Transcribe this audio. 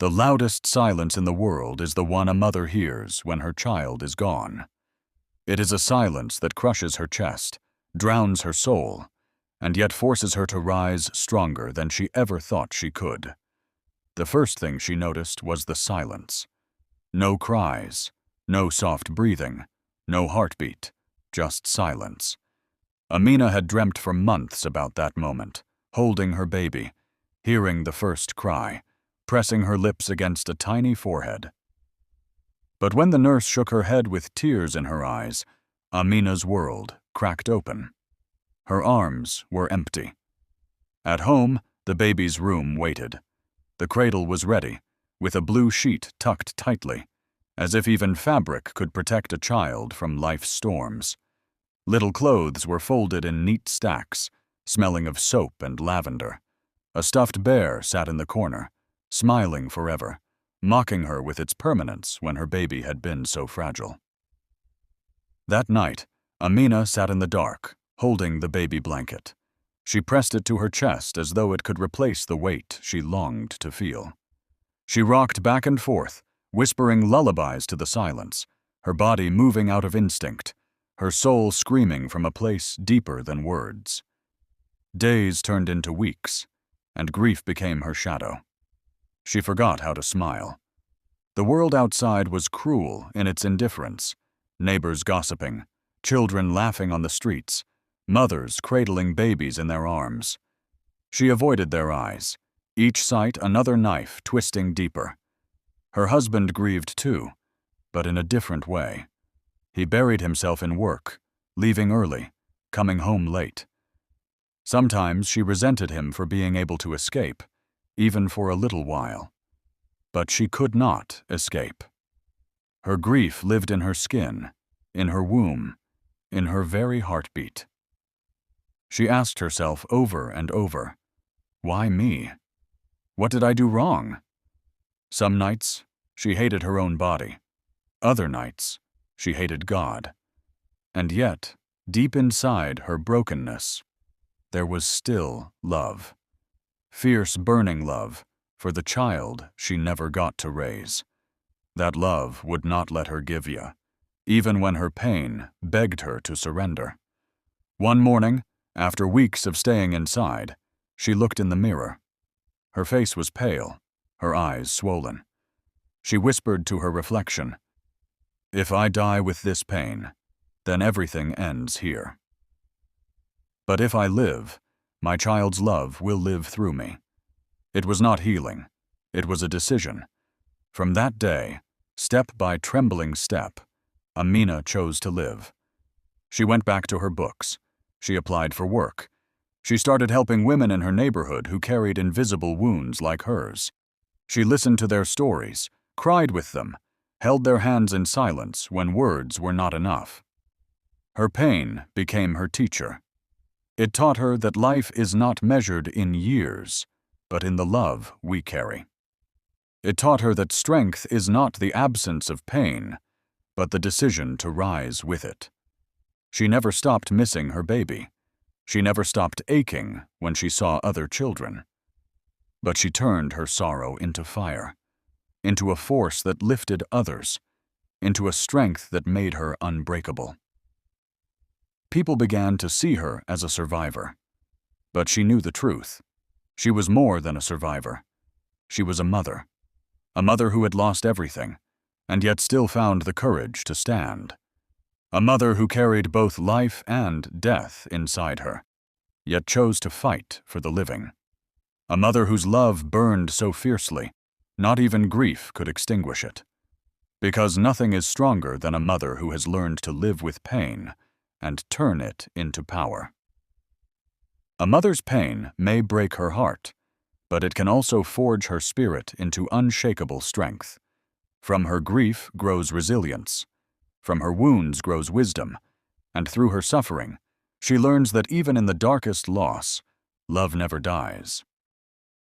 The loudest silence in the world is the one a mother hears when her child is gone. It is a silence that crushes her chest, drowns her soul, and yet forces her to rise stronger than she ever thought she could. The first thing she noticed was the silence. No cries, no soft breathing, no heartbeat, just silence. Amina had dreamt for months about that moment, holding her baby, hearing the first cry, pressing her lips against a tiny forehead. But when the nurse shook her head with tears in her eyes, Amina's world cracked open. Her arms were empty. At home, the baby's room waited. The cradle was ready, with a blue sheet tucked tightly, as if even fabric could protect a child from life's storms. Little clothes were folded in neat stacks, smelling of soap and lavender. A stuffed bear sat in the corner, smiling forever, mocking her with its permanence when her baby had been so fragile. That night, Amina sat in the dark, holding the baby blanket. She pressed it to her chest as though it could replace the weight she longed to feel. She rocked back and forth, whispering lullabies to the silence, her body moving out of instinct, her soul screaming from a place deeper than words. Days turned into weeks, and grief became her shadow. She forgot how to smile. The world outside was cruel in its indifference, neighbors gossiping, children laughing on the streets, mothers cradling babies in their arms. She avoided their eyes, each sight another knife twisting deeper. Her husband grieved too, but in a different way. He buried himself in work, leaving early, coming home late. Sometimes she resented him for being able to escape, even for a little while. But she could not escape. Her grief lived in her skin, in her womb, in her very heartbeat. She asked herself over and over, why me? What did I do wrong? Some nights, she hated her own body. Other nights, she hated God. And yet, deep inside her brokenness, there was still love. Fierce, burning love for the child she never got to raise. That love would not let her give you, even when her pain begged her to surrender. One morning, after weeks of staying inside, she looked in the mirror. Her face was pale, her eyes swollen. She whispered to her reflection, "If I die with this pain, then everything ends here. But if I live, my child's love will live through me." It was not healing. It was a decision. From that day, step by trembling step, Amina chose to live. She went back to her books. She applied for work. She started helping women in her neighborhood who carried invisible wounds like hers. She listened to their stories, cried with them, held their hands in silence when words were not enough. Her pain became her teacher. It taught her that life is not measured in years, but in the love we carry. It taught her that strength is not the absence of pain, but the decision to rise with it. She never stopped missing her baby. She never stopped aching when she saw other children. But she turned her sorrow into fire, into a force that lifted others, into a strength that made her unbreakable. People began to see her as a survivor. But she knew the truth. She was more than a survivor. She was a mother who had lost everything, and yet still found the courage to stand. A mother who carried both life and death inside her, yet chose to fight for the living. A mother whose love burned so fiercely, not even grief could extinguish it. Because nothing is stronger than a mother who has learned to live with pain and turn it into power. A mother's pain may break her heart, but it can also forge her spirit into unshakable strength. From her grief grows resilience. From her wounds grows wisdom, and through her suffering, she learns that even in the darkest loss, love never dies.